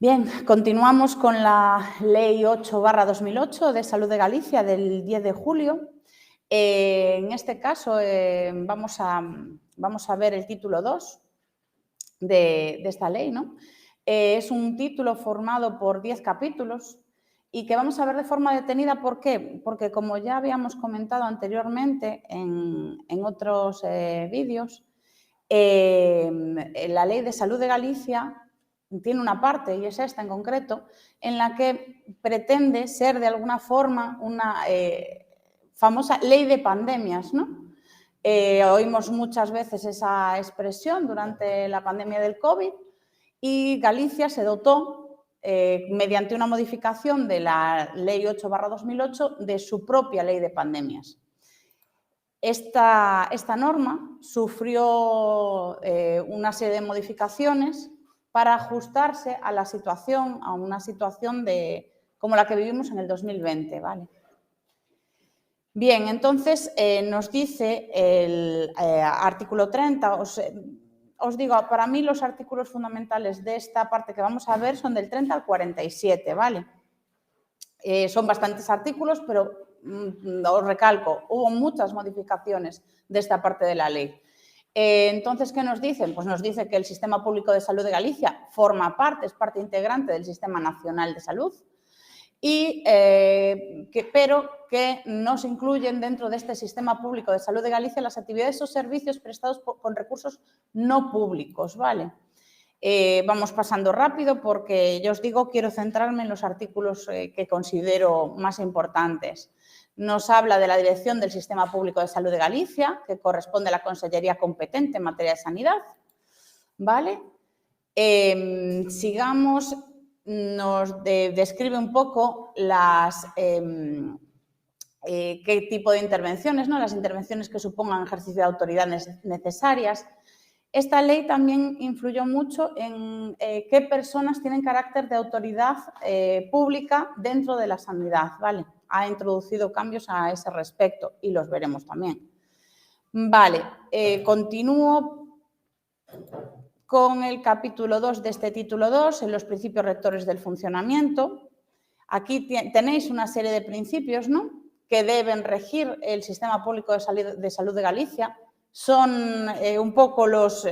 Bien, continuamos con la Ley 8/2008 de Salud de Galicia del 10 de julio. En este caso vamos a ver el título 2 de esta ley, ¿no? Es un título formado por 10 capítulos y que vamos a ver de forma detenida. ¿Por qué? Porque, como ya habíamos comentado anteriormente en otros vídeos, la Ley de Salud de Galicia tiene una parte, y es esta en concreto, en la que pretende ser de alguna forma una famosa ley de pandemias, ¿no? Oímos muchas veces esa expresión durante la pandemia del COVID y Galicia se dotó, mediante una modificación de la Ley 8/2008, de su propia ley de pandemias. Esta norma sufrió una serie de modificaciones para ajustarse a una situación como la que vivimos en el 2020, ¿vale? Bien, entonces nos dice el artículo 30, os digo, para mí los artículos fundamentales de esta parte que vamos a ver son del 30 al 47, ¿vale? Son bastantes artículos, pero os recalco, hubo muchas modificaciones de esta parte de la ley. Entonces, ¿qué nos dicen? Pues nos dice que el Sistema Público de Salud de Galicia forma parte, es parte integrante del Sistema Nacional de Salud, pero que no se incluyen dentro de este Sistema Público de Salud de Galicia las actividades o servicios prestados con recursos no públicos, ¿vale? Vamos pasando rápido porque, ya os digo, quiero centrarme en los artículos que considero más importantes. Nos habla de la dirección del Sistema Público de Salud de Galicia, que corresponde a la Consellería competente en materia de sanidad, ¿vale? Sigamos. Nos describe un poco qué tipo de intervenciones, ¿no? Las intervenciones que supongan ejercicio de autoridad necesarias. Esta ley también influyó mucho en qué personas tienen carácter de autoridad pública dentro de la sanidad, ¿vale? Ha introducido cambios a ese respecto y los veremos también. Vale, continúo con el capítulo 2 de este título 2, en los principios rectores del funcionamiento. Aquí tenéis una serie de principios, ¿no?, que deben regir el Sistema Público de Salud de Galicia. Son un poco los...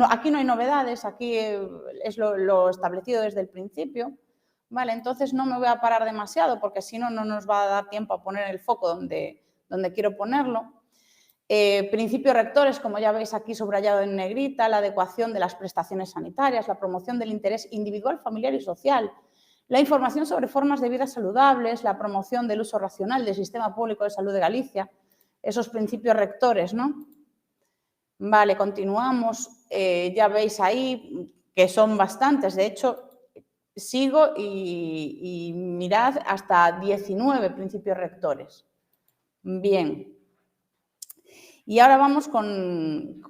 aquí no hay novedades, aquí es lo establecido desde el principio, ¿vale? Entonces no me voy a parar demasiado porque si no, no nos va a dar tiempo a poner el foco donde quiero ponerlo. Principios rectores, como ya veis aquí subrayado en negrita, la adecuación de las prestaciones sanitarias, la promoción del interés individual, familiar y social, la información sobre formas de vida saludables, la promoción del uso racional del Sistema Público de Salud de Galicia, esos principios rectores, ¿no? Vale, continuamos. Ya veis ahí que son bastantes. De hecho, sigo y mirad hasta 19 principios rectores. Bien. Y ahora vamos con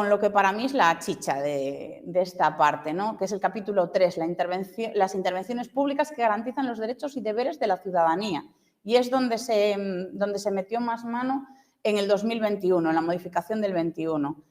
lo que para mí es la chicha de esta parte, ¿no?, que es el capítulo 3, las intervenciones públicas que garantizan los derechos y deberes de la ciudadanía. Y es donde se metió más mano en el 2021, en la modificación del 21.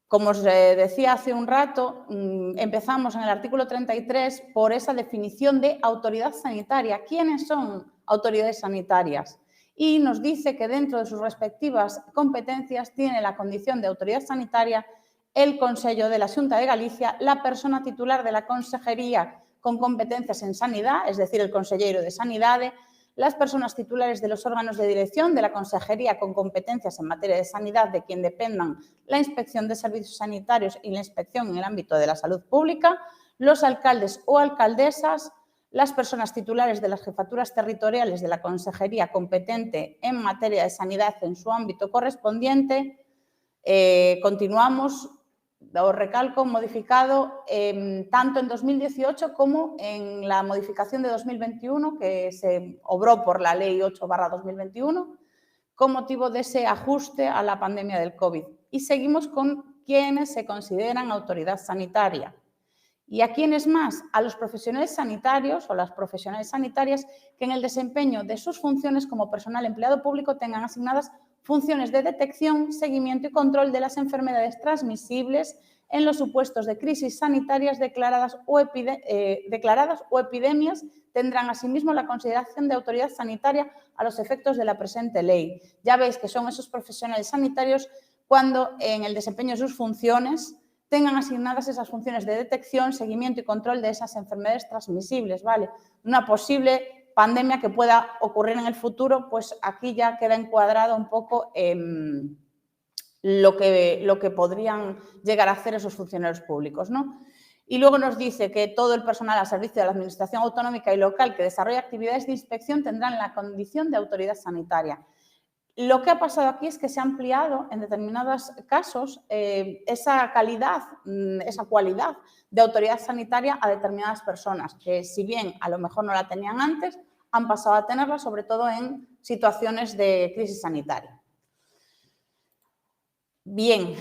Como os decía hace un rato, empezamos en el artículo 33 por esa definición de autoridad sanitaria. ¿Quiénes son autoridades sanitarias? Y nos dice que dentro de sus respectivas competencias tiene la condición de autoridad sanitaria el Consello de la Xunta de Galicia, la persona titular de la Consejería con competencias en sanidad, es decir, el Conselleiro de Sanidade, las personas titulares de los órganos de dirección de la Consejería con competencias en materia de sanidad de quien dependan la inspección de servicios sanitarios y la inspección en el ámbito de la salud pública, los alcaldes o alcaldesas, las personas titulares de las jefaturas territoriales de la Consejería competente en materia de sanidad en su ámbito correspondiente. Continuamos, os recalco, modificado tanto en 2018 como en la modificación de 2021, que se obró por la Ley 8/2021, con motivo de ese ajuste a la pandemia del COVID. Y seguimos con quienes se consideran autoridad sanitaria. ¿Y a quiénes más? A los profesionales sanitarios o las profesionales sanitarias que en el desempeño de sus funciones como personal empleado público tengan asignadas funciones de detección, seguimiento y control de las enfermedades transmisibles en los supuestos de crisis sanitarias declaradas o epidemias, tendrán asimismo la consideración de autoridad sanitaria a los efectos de la presente ley. Ya veis que son esos profesionales sanitarios cuando en el desempeño de sus funciones tengan asignadas esas funciones de detección, seguimiento y control de esas enfermedades transmisibles, ¿vale? Una posible pandemia que pueda ocurrir en el futuro, pues aquí ya queda encuadrado un poco lo que podrían llegar a hacer esos funcionarios públicos, ¿no? Y luego nos dice que todo el personal al servicio de la Administración autonómica y local que desarrolla actividades de inspección tendrán la condición de autoridad sanitaria. Lo que ha pasado aquí es que se ha ampliado en determinados casos esa calidad, esa cualidad de autoridad sanitaria a determinadas personas que, si bien a lo mejor no la tenían antes, han pasado a tenerla, sobre todo en situaciones de crisis sanitaria. Bien,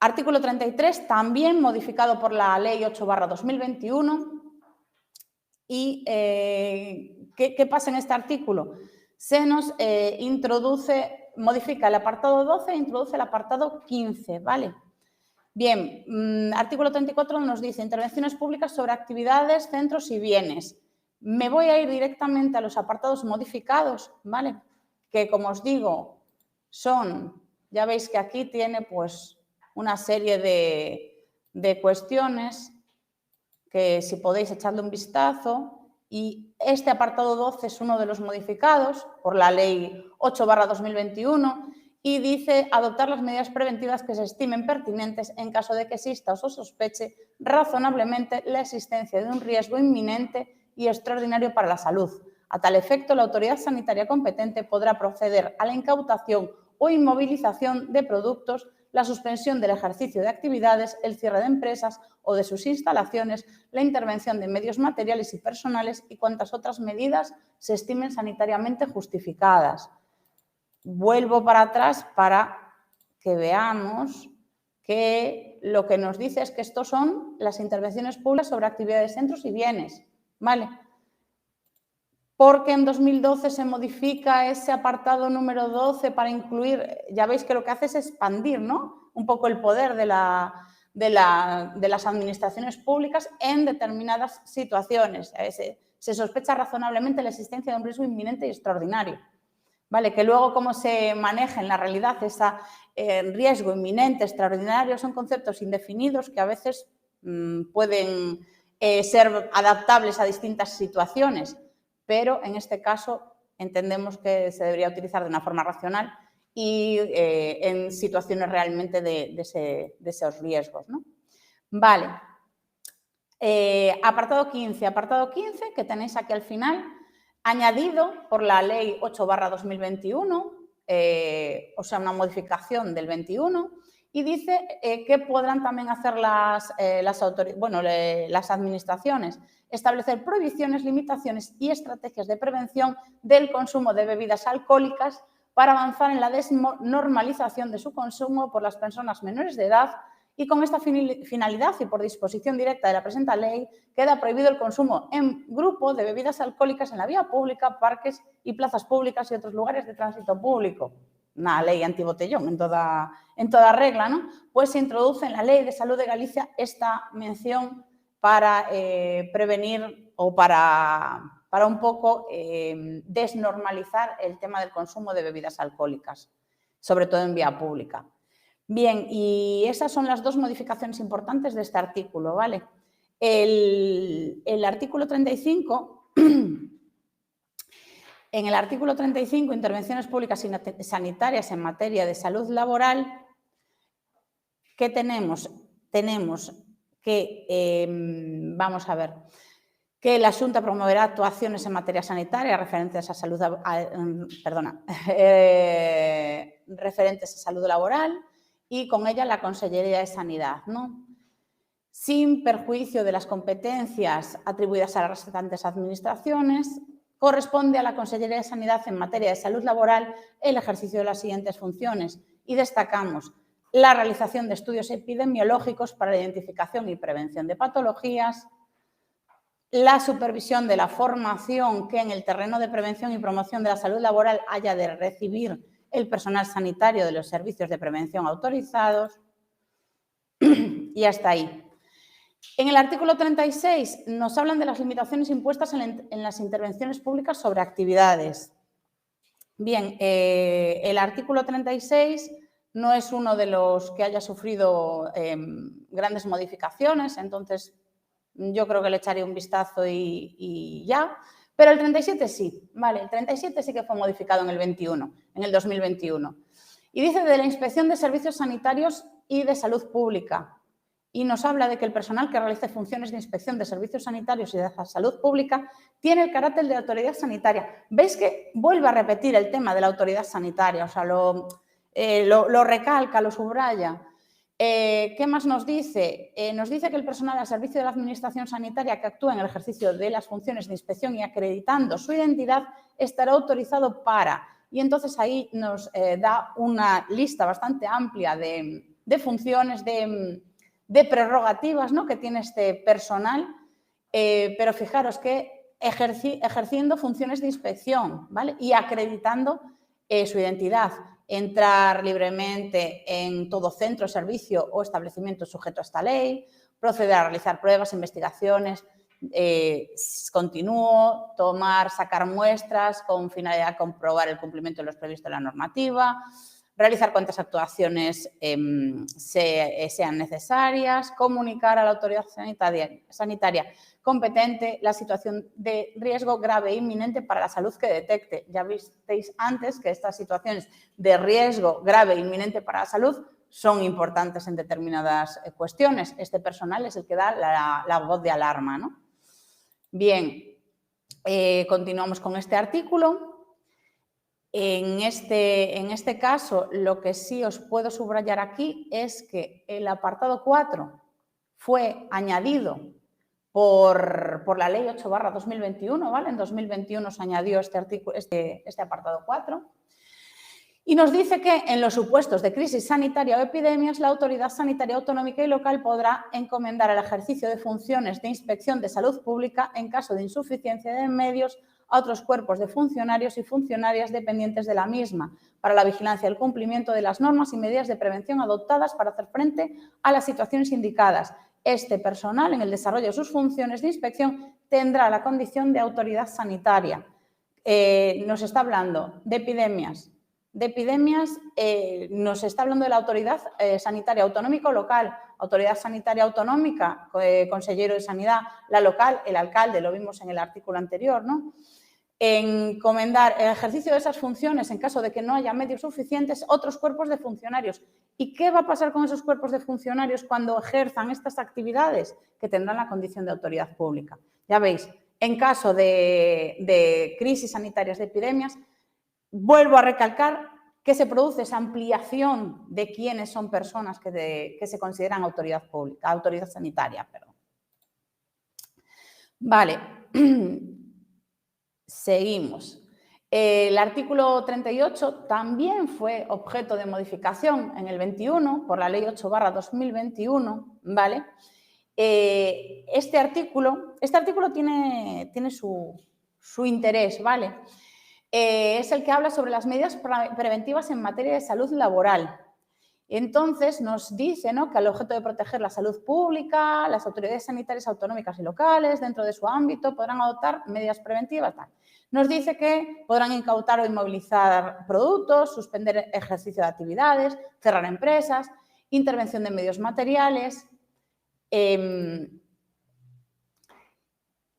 artículo 33, también modificado por la Ley 8/2021. ¿Y qué pasa en este artículo? Se nos modifica el apartado 12 e introduce el apartado 15, ¿vale? Bien, artículo 34 nos dice intervenciones públicas sobre actividades, centros y bienes. Me voy a ir directamente a los apartados modificados, ¿vale? Que, como os digo, son, ya veis que aquí tiene pues una serie de cuestiones que si podéis echarle un vistazo. Y este apartado 12 es uno de los modificados por la Ley 8/2021 y dice adoptar las medidas preventivas que se estimen pertinentes en caso de que exista o se sospeche razonablemente la existencia de un riesgo inminente y extraordinario para la salud. A tal efecto, la autoridad sanitaria competente podrá proceder a la incautación o inmovilización de productos, la suspensión del ejercicio de actividades, el cierre de empresas o de sus instalaciones, la intervención de medios materiales y personales y cuantas otras medidas se estimen sanitariamente justificadas. Vuelvo para atrás para que veamos que lo que nos dice es que estos son las intervenciones públicas sobre actividades, centros y bienes, ¿vale? Porque en 2012 se modifica ese apartado número 12 para incluir, ya veis que lo que hace es expandir, ¿no?, un poco el poder de las administraciones públicas en determinadas situaciones. Se sospecha razonablemente la existencia de un riesgo inminente y extraordinario, ¿vale? Que luego cómo se maneja en la realidad ese riesgo inminente, extraordinario, son conceptos indefinidos que a veces pueden ser adaptables a distintas situaciones, pero en este caso entendemos que se debería utilizar de una forma racional y en situaciones realmente de esos riesgos, ¿no? Vale. Apartado 15, que tenéis aquí al final, añadido por la Ley 8/2021, o sea, una modificación del 21, y dice que podrán también hacer las administraciones, establecer prohibiciones, limitaciones y estrategias de prevención del consumo de bebidas alcohólicas para avanzar en la desnormalización de su consumo por las personas menores de edad, y con esta finalidad y por disposición directa de la presente ley queda prohibido el consumo en grupo de bebidas alcohólicas en la vía pública, parques y plazas públicas y otros lugares de tránsito público. Una ley antibotellón en toda regla, ¿no? Pues se introduce en la Ley de Salud de Galicia esta mención para prevenir o para un poco desnormalizar el tema del consumo de bebidas alcohólicas, sobre todo en vía pública. Bien, y esas son las dos modificaciones importantes de este artículo, ¿vale? El artículo 35, en el artículo 35, intervenciones públicas y sanitarias en materia de salud laboral, ¿qué tenemos? Tenemos que, vamos a ver, que la Xunta promoverá actuaciones en materia sanitaria referentes a salud, referentes a salud laboral, y con ella la Consellería de Sanidad, ¿no? Sin perjuicio de las competencias atribuidas a las restantes administraciones, corresponde a la Consellería de Sanidad en materia de salud laboral el ejercicio de las siguientes funciones. Y destacamos la realización de estudios epidemiológicos para la identificación y prevención de patologías, la supervisión de la formación que en el terreno de prevención y promoción de la salud laboral haya de recibir el personal sanitario de los servicios de prevención autorizados, y hasta ahí. En el artículo 36 nos hablan de las limitaciones impuestas en las intervenciones públicas sobre actividades. Bien, el artículo 36 no es uno de los que haya sufrido grandes modificaciones, entonces yo creo que le echaré un vistazo y ya. Pero el 37 sí, ¿vale? El 37 sí que fue modificado en el 2021. Y dice de la inspección de servicios sanitarios y de salud pública. Y nos habla de que el personal que realice funciones de inspección de servicios sanitarios y de salud pública tiene el carácter de autoridad sanitaria. ¿Veis que vuelve a repetir el tema de la autoridad sanitaria? O sea, lo recalca, lo subraya. ¿Qué más nos dice? Nos dice que el personal al servicio de la Administración Sanitaria que actúa en el ejercicio de las funciones de inspección y acreditando su identidad estará autorizado para... Y entonces ahí nos da una lista bastante amplia de funciones, de prerrogativas, ¿no?, que tiene este personal, pero fijaros que ejerciendo funciones de inspección, ¿vale?, y acreditando su identidad. Entrar libremente en todo centro, servicio o establecimiento sujeto a esta ley, proceder a realizar pruebas, investigaciones, continuo, sacar muestras con finalidad de comprobar el cumplimiento de los previstos en la normativa, realizar cuantas actuaciones sean necesarias, comunicar a la autoridad sanitaria competente la situación de riesgo grave e inminente para la salud que detecte. Ya visteis antes que estas situaciones de riesgo grave e inminente para la salud son importantes en determinadas cuestiones. Este personal es el que da la voz de alarma, ¿no? Bien, continuamos con este artículo. En este caso, lo que sí os puedo subrayar aquí es que el apartado 4 fue añadido por la Ley 8/2021, ¿vale? En 2021 se añadió este apartado 4. Y nos dice que en los supuestos de crisis sanitaria o epidemias, la autoridad sanitaria autonómica y local podrá encomendar el ejercicio de funciones de inspección de salud pública en caso de insuficiencia de medios a otros cuerpos de funcionarios y funcionarias dependientes de la misma para la vigilancia y el cumplimiento de las normas y medidas de prevención adoptadas para hacer frente a las situaciones indicadas. Este personal, en el desarrollo de sus funciones de inspección, tendrá la condición de autoridad sanitaria. Nos está hablando de epidemias. Nos está hablando de la autoridad sanitaria autonómica o local. Autoridad sanitaria autonómica, consejero de sanidad, la local, el alcalde, lo vimos en el artículo anterior, ¿no? Encomendar el ejercicio de esas funciones en caso de que no haya medios suficientes otros cuerpos de funcionarios. ¿Y qué va a pasar con esos cuerpos de funcionarios cuando ejerzan estas actividades? Que tendrán la condición de autoridad pública. Ya veis, en caso de crisis sanitarias, de epidemias, vuelvo a recalcar que se produce esa ampliación de quiénes son personas que se consideran autoridad pública, autoridad sanitaria, perdón. Vale. Seguimos. El artículo 38 también fue objeto de modificación en el 21 por la Ley 8/2021, ¿vale? Este artículo tiene su interés, ¿vale? Es el que habla sobre las medidas preventivas en materia de salud laboral. Entonces, nos dice, ¿no?, que al objeto de proteger la salud pública, las autoridades sanitarias autonómicas y locales, dentro de su ámbito, podrán adoptar medidas preventivas. Tal. Nos dice que podrán incautar o inmovilizar productos, suspender ejercicio de actividades, cerrar empresas, intervención de medios materiales,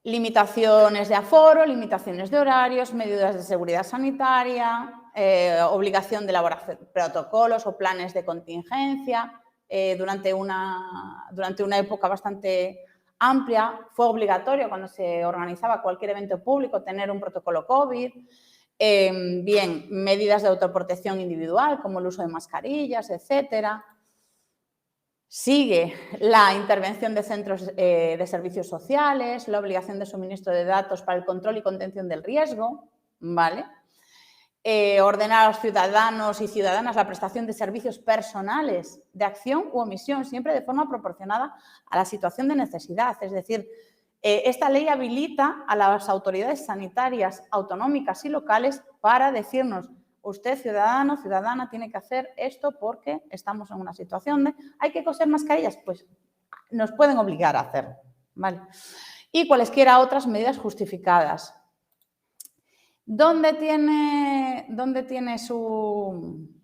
limitaciones de aforo, limitaciones de horarios, medidas de seguridad sanitaria, obligación de elaborar protocolos o planes de contingencia. Durante una época bastante amplia fue obligatorio, cuando se organizaba cualquier evento público, tener un protocolo COVID. Bien, medidas de autoprotección individual, como el uso de mascarillas, etcétera. Sigue la intervención de centros de servicios sociales, la obligación de suministro de datos para el control y contención del riesgo, ¿vale? ordenar a los ciudadanos y ciudadanas la prestación de servicios personales de acción u omisión, siempre de forma proporcionada a la situación de necesidad. Es decir, esta ley habilita a las autoridades sanitarias autonómicas y locales para decirnos: usted, ciudadano, ciudadana, tiene que hacer esto porque estamos en una situación de hay que coser mascarillas, pues nos pueden obligar a hacerlo, ¿vale? Y cualesquiera otras medidas justificadas. ¿Dónde tiene su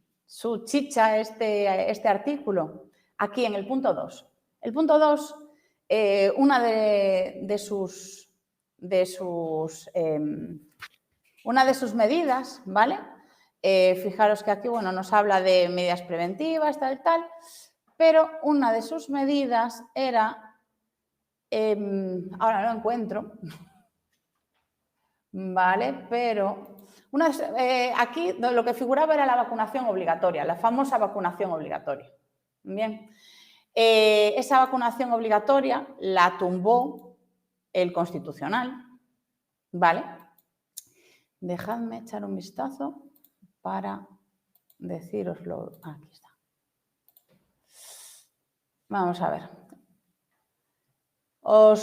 chicha este artículo? Aquí, en el punto 2. El punto 2, una de sus medidas, ¿vale? Fijaros que aquí, bueno, nos habla de medidas preventivas, tal, pero una de sus medidas era, ahora no lo encuentro, ¿vale? Pero aquí lo que figuraba era la vacunación obligatoria, la famosa vacunación obligatoria. Bien, esa vacunación obligatoria la tumbó el Constitucional, ¿vale? Dejadme echar un vistazo para decíroslo. Aquí está. Vamos a ver.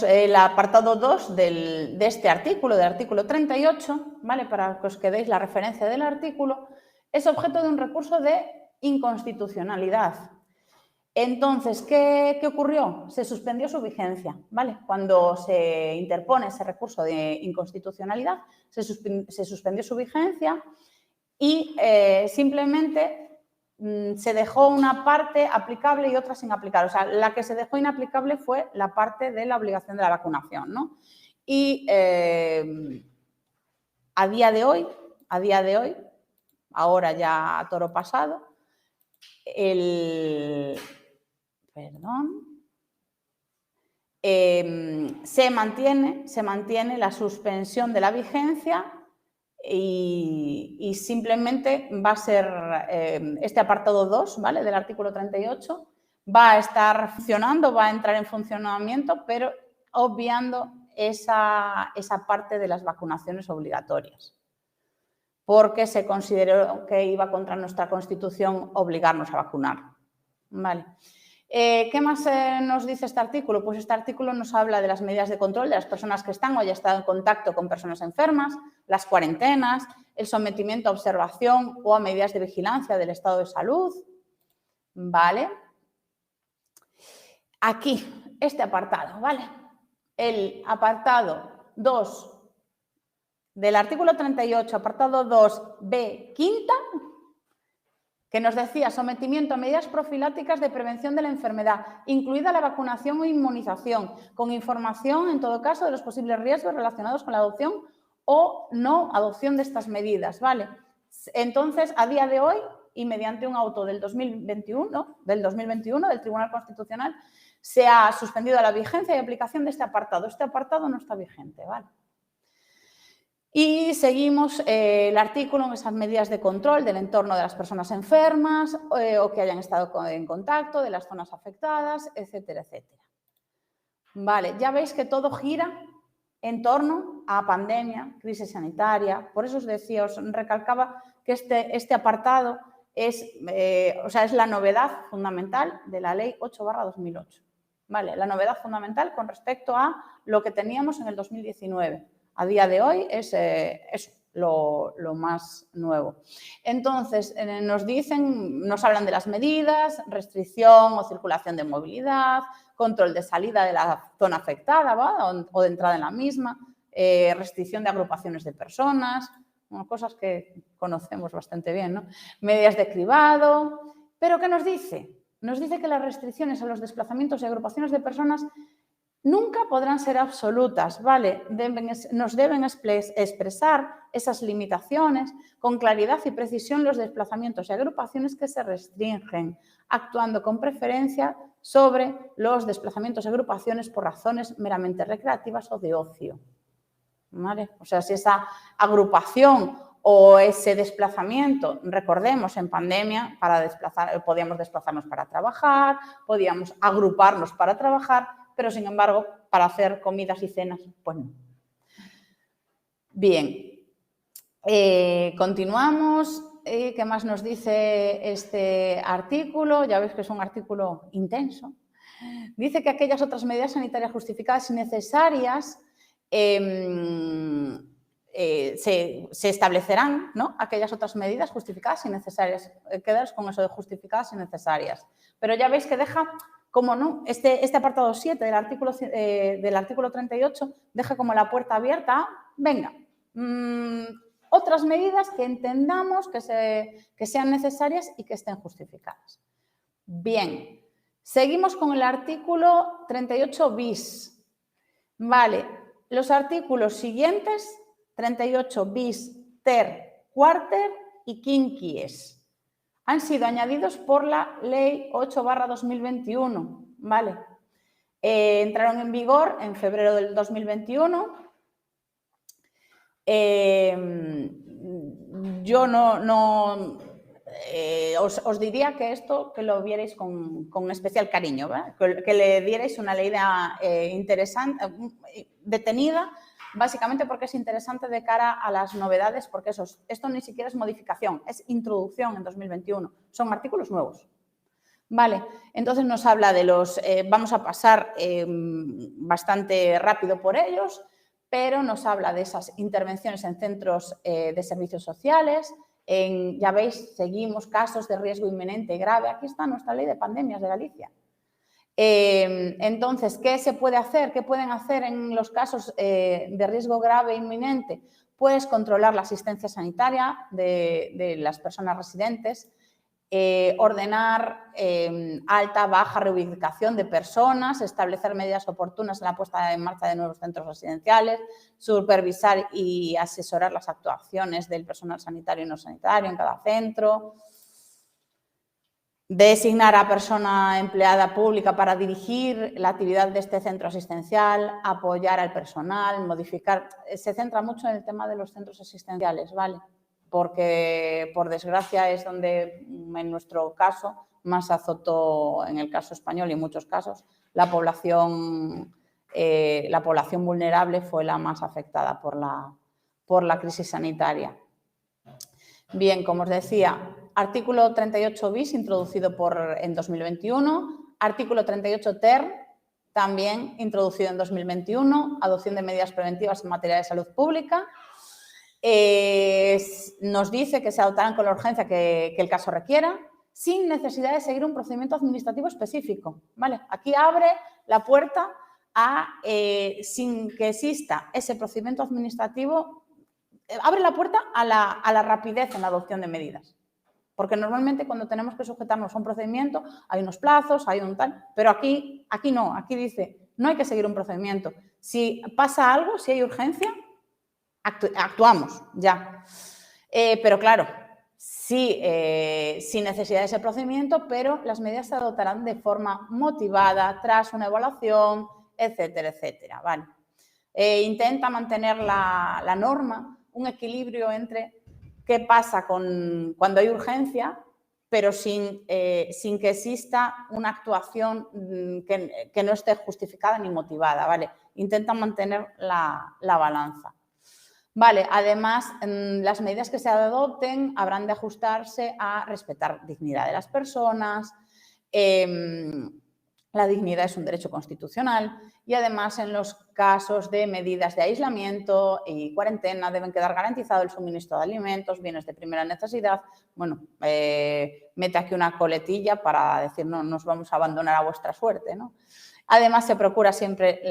El apartado 2 de este artículo, del artículo 38, ¿vale? Para que os quedéis la referencia del artículo, es objeto de un recurso de inconstitucionalidad. Entonces, ¿qué ocurrió? Se suspendió su vigencia, ¿vale? Cuando se interpone ese recurso de inconstitucionalidad, se suspendió su vigencia y simplemente se dejó una parte aplicable y otra sin aplicar. O sea, la que se dejó inaplicable fue la parte de la obligación de la vacunación, ¿no? Y a día de hoy, ahora ya a toro pasado, se mantiene la suspensión de la vigencia y simplemente va a ser este apartado 2, ¿vale? Del artículo 38, va a estar funcionando, va a entrar en funcionamiento, pero obviando esa parte de las vacunaciones obligatorias, porque se consideró que iba contra nuestra Constitución obligarnos a vacunar, ¿vale? ¿Qué más nos dice este artículo? Pues este artículo nos habla de las medidas de control de las personas que están o ya están en contacto con personas enfermas, las cuarentenas, el sometimiento a observación o a medidas de vigilancia del estado de salud, ¿vale? Aquí, este apartado, ¿vale? El apartado 2 del artículo 38, apartado 2b, quinta, que nos decía sometimiento a medidas profilácticas de prevención de la enfermedad, incluida la vacunación o inmunización, con información, en todo caso, de los posibles riesgos relacionados con la adopción o no adopción de estas medidas, ¿vale? Entonces, a día de hoy, y mediante un auto del 2021 del Tribunal Constitucional, se ha suspendido la vigencia y aplicación de este apartado. Este apartado no está vigente, ¿vale? Y seguimos el artículo en esas medidas de control del entorno de las personas enfermas o que hayan estado en contacto, de las zonas afectadas, etcétera, etcétera. Vale, ya veis que todo gira en torno a pandemia, crisis sanitaria. Por eso os decía, os recalcaba que este apartado es la novedad fundamental de la Ley 8/2008. Vale, la novedad fundamental con respecto a lo que teníamos en el 2019. A día de hoy es lo más nuevo. Entonces, nos hablan de las medidas, restricción o circulación de movilidad, control de salida de la zona afectada, ¿va? O de entrada en la misma, restricción de agrupaciones de personas, cosas que conocemos bastante bien, ¿no? Medidas de cribado. ¿Pero qué nos dice? Nos dice que las restricciones a los desplazamientos y agrupaciones de personas nunca podrán ser absolutas, ¿vale? Nos deben expresar esas limitaciones con claridad y precisión los desplazamientos y agrupaciones que se restringen, actuando con preferencia sobre los desplazamientos y agrupaciones por razones meramente recreativas o de ocio, ¿vale? O sea, si esa agrupación o ese desplazamiento, recordemos, en pandemia, podíamos desplazarnos para trabajar, podíamos agruparnos para trabajar, pero sin embargo, para hacer comidas y cenas, pues no. Bien, Continuamos. ¿Qué más nos dice este artículo? Ya veis que es un artículo intenso. Dice que aquellas otras medidas sanitarias justificadas y necesarias se establecerán, ¿no? Aquellas otras medidas justificadas y necesarias. Quedaros con eso de justificadas y necesarias. Pero ya veis que deja, como no, este apartado 7 del artículo 38 deja como la puerta abierta a, venga, otras medidas que entendamos que sean necesarias y que estén justificadas. Bien, seguimos con el artículo 38 bis. Vale, los artículos siguientes, 38 bis, ter, quarter y quinquies, han sido añadidos por la Ley 8/2021, ¿vale? Entraron en vigor en febrero del 2021. Yo os diría que esto que lo vierais con especial cariño, ¿verdad? Que le dierais una leída interesante, detenida, básicamente porque es interesante de cara a las novedades, porque esto ni siquiera es modificación, es introducción en 2021, son artículos nuevos. Vale, entonces nos habla de los, vamos a pasar bastante rápido por ellos, pero nos habla de esas intervenciones en centros de servicios sociales. Ya veis, seguimos casos de riesgo inminente y grave. Aquí está nuestra ley de pandemias de Galicia. Entonces, ¿qué se puede hacer? ¿Qué pueden hacer en los casos de riesgo grave e inminente? Pues controlar la asistencia sanitaria de las personas residentes, ordenar alta, baja, reubicación de personas, establecer medidas oportunas en la puesta en marcha de nuevos centros residenciales, supervisar y asesorar las actuaciones del personal sanitario y no sanitario en cada centro, designar a persona empleada pública para dirigir la actividad de este centro asistencial, apoyar al personal, modificar. Se centra mucho en el tema de los centros asistenciales, ¿vale? Porque, por desgracia, es donde, en nuestro caso, más azotó, en el caso español y en muchos casos, la población vulnerable fue la más afectada por la crisis sanitaria. Bien, como os decía, artículo 38 bis, introducido en 2021, artículo 38 ter, también introducido en 2021, adopción de medidas preventivas en materia de salud pública. Nos dice que se adoptarán con la urgencia que el caso requiera, sin necesidad de seguir un procedimiento administrativo específico, ¿vale? Aquí abre la puerta a, sin que exista ese procedimiento administrativo, abre la puerta a la rapidez en la adopción de medidas. Porque normalmente cuando tenemos que sujetarnos a un procedimiento hay unos plazos, hay un tal, pero aquí no, aquí dice, no hay que seguir un procedimiento. Si pasa algo, si hay urgencia, actuamos ya. Pero claro, sí, sin necesidad de ese procedimiento, pero las medidas se adoptarán de forma motivada, tras una evaluación, etcétera, etcétera. ¿Vale? Intenta mantener la norma un equilibrio entre qué pasa cuando hay urgencia, pero sin que exista una actuación que no esté justificada ni motivada, ¿vale? Intenta mantener la balanza. Vale, además, las medidas que se adopten habrán de ajustarse a respetar dignidad de las personas. La dignidad es un derecho constitucional y además en los casos de medidas de aislamiento y cuarentena deben quedar garantizado el suministro de alimentos, bienes de primera necesidad. Bueno, mete aquí una coletilla para decir no nos vamos a abandonar a vuestra suerte, ¿no? Además, se procura siempre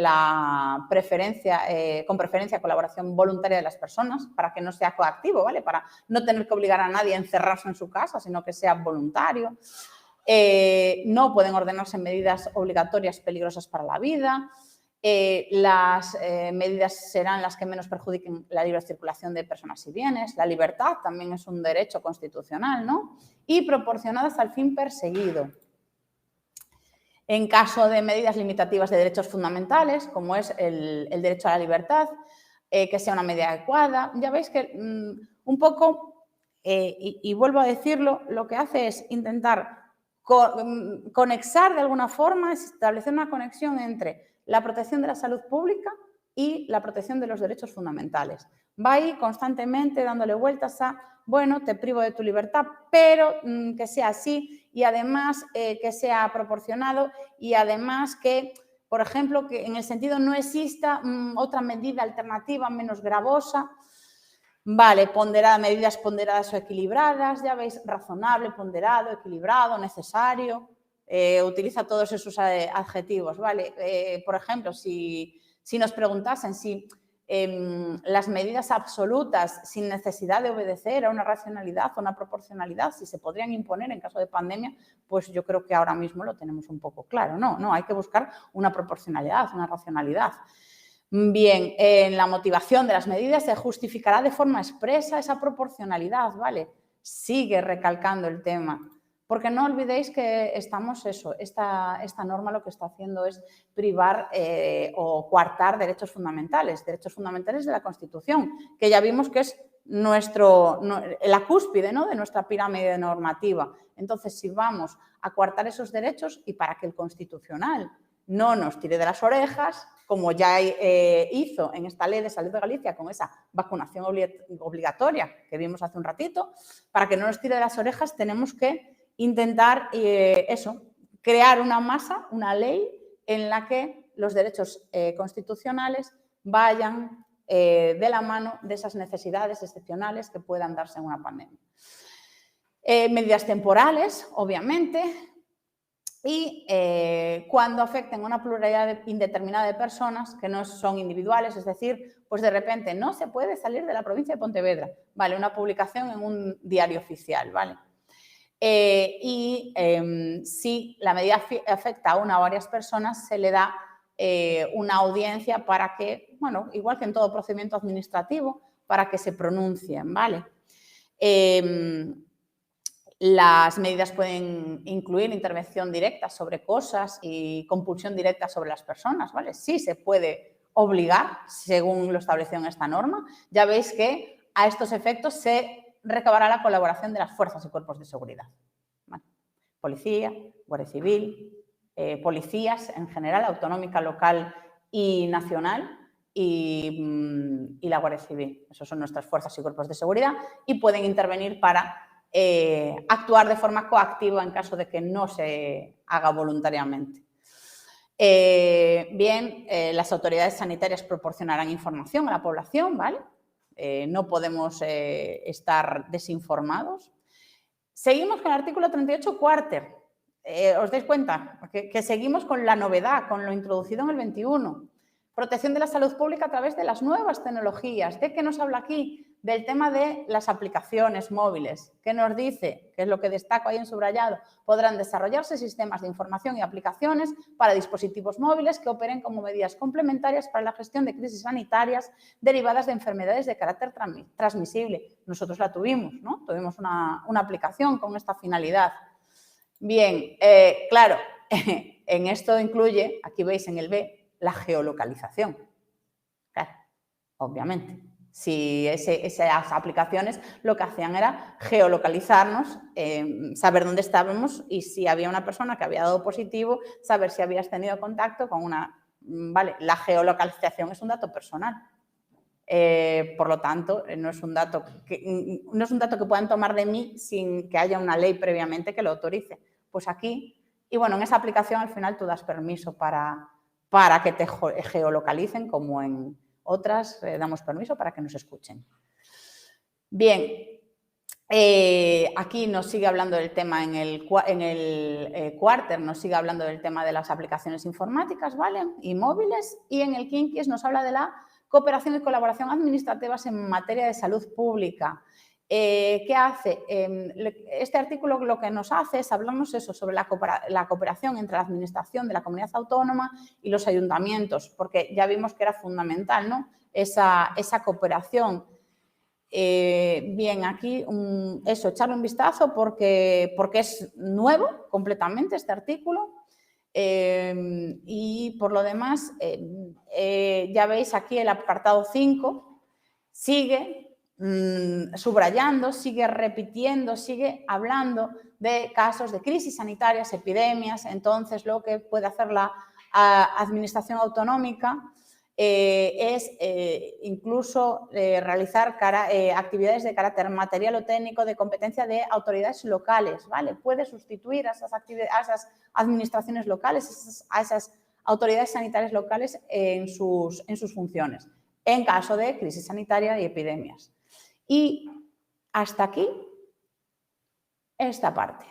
con preferencia colaboración voluntaria de las personas para que no sea coactivo, ¿vale? Para no tener que obligar a nadie a encerrarse en su casa, sino que sea voluntario. No pueden ordenarse medidas obligatorias peligrosas para la vida. Las medidas serán las que menos perjudiquen la libre circulación de personas y bienes. La libertad también es un derecho constitucional, ¿no? Y proporcionadas al fin perseguido. En caso de medidas limitativas de derechos fundamentales, como es el derecho a la libertad, que sea una medida adecuada. Ya veis que un poco, y vuelvo a decirlo, lo que hace es intentar conexar de alguna forma, establecer una conexión entre la protección de la salud pública y la protección de los derechos fundamentales. Va ahí constantemente dándole vueltas a, bueno, te privo de tu libertad, pero que sea así y además que sea proporcionado y además que, por ejemplo, que en el sentido no exista otra medida alternativa menos gravosa. Vale, medidas ponderadas o equilibradas, ya veis, razonable, ponderado, equilibrado, necesario. Utiliza todos esos adjetivos, ¿vale? Por ejemplo, si nos preguntasen si las medidas absolutas sin necesidad de obedecer a una racionalidad o una proporcionalidad, si se podrían imponer en caso de pandemia, pues yo creo que ahora mismo lo tenemos un poco claro. No, hay que buscar una proporcionalidad, una racionalidad. Bien, en la motivación de las medidas se justificará de forma expresa esa proporcionalidad, ¿vale? Sigue recalcando el tema. Porque no olvidéis que estamos esta norma lo que está haciendo es privar o coartar derechos fundamentales de la Constitución, que ya vimos que es la cúspide, ¿no?, de nuestra pirámide normativa. Entonces, si vamos a coartar esos derechos y para que el Constitucional no nos tire de las orejas, como ya hizo en esta Ley de Salud de Galicia con esa vacunación obligatoria que vimos hace un ratito, para que no nos tire de las orejas tenemos que intentar crear una masa, una ley en la que los derechos constitucionales vayan de la mano de esas necesidades excepcionales que puedan darse en una pandemia. Medidas temporales, obviamente, y cuando afecten a una pluralidad indeterminada de personas que no son individuales, es decir, pues de repente no se puede salir de la provincia de Pontevedra, ¿vale? Una publicación en un diario oficial, ¿vale? Si la medida afecta a una o varias personas, se le da una audiencia para que, bueno, igual que en todo procedimiento administrativo, para que se pronuncien, ¿vale? Las medidas pueden incluir intervención directa sobre cosas y compulsión directa sobre las personas, ¿vale? Sí se puede obligar, según lo establecido en esta norma. Ya veis que a estos efectos se recabará la colaboración de las fuerzas y cuerpos de seguridad. ¿Vale? Policía, Guardia Civil, policías en general, autonómica, local y nacional, y la Guardia Civil. Esos son nuestras fuerzas y cuerpos de seguridad y pueden intervenir para actuar de forma coactiva en caso de que no se haga voluntariamente. Las autoridades sanitarias proporcionarán información a la población, ¿vale? No podemos estar desinformados. Seguimos con el artículo 38 cuarter. ¿Os dais cuenta? Que seguimos con la novedad, con lo introducido en el 21. Protección de la salud pública a través de las nuevas tecnologías. ¿De qué nos habla aquí? Del tema de las aplicaciones móviles. ¿Qué nos dice? Que es lo que destaco ahí en subrayado. Podrán desarrollarse sistemas de información y aplicaciones para dispositivos móviles que operen como medidas complementarias para la gestión de crisis sanitarias derivadas de enfermedades de carácter transmisible. Nosotros la tuvimos, ¿no? Tuvimos una aplicación con esta finalidad. Bien, claro, en esto incluye, aquí veis en el B, la geolocalización. Claro, obviamente. Si esas aplicaciones lo que hacían era geolocalizarnos, saber dónde estábamos y si había una persona que había dado positivo, saber si habías tenido contacto con una... Vale, la geolocalización es un dato personal. Por lo tanto, no es un dato que puedan tomar de mí sin que haya una ley previamente que lo autorice. Pues aquí, y bueno, en esa aplicación al final tú das permiso para que te geolocalicen, como en otras damos permiso para que nos escuchen. Bien, aquí nos sigue hablando del tema en el cuarter, nos sigue hablando del tema de las aplicaciones informáticas, ¿vale? Y móviles, y en el quinquis nos habla de la cooperación y colaboración administrativas en materia de salud pública. ¿Qué hace? Este artículo lo que nos hace es hablarnos sobre la cooperación entre la administración de la comunidad autónoma y los ayuntamientos, porque ya vimos que era fundamental, ¿no? Esa cooperación. Bien, aquí echarle un vistazo porque es nuevo completamente este artículo. Y por lo demás, ya veis aquí el apartado 5 sigue subrayando, sigue repitiendo, sigue hablando de casos de crisis sanitarias, epidemias. Entonces, lo que puede hacer la administración autonómica es incluso realizar actividades de carácter material o técnico de competencia de autoridades locales, ¿vale? Puede sustituir a esas administraciones locales, a esas autoridades sanitarias locales en sus funciones, en caso de crisis sanitaria y epidemias. Y hasta aquí esta parte.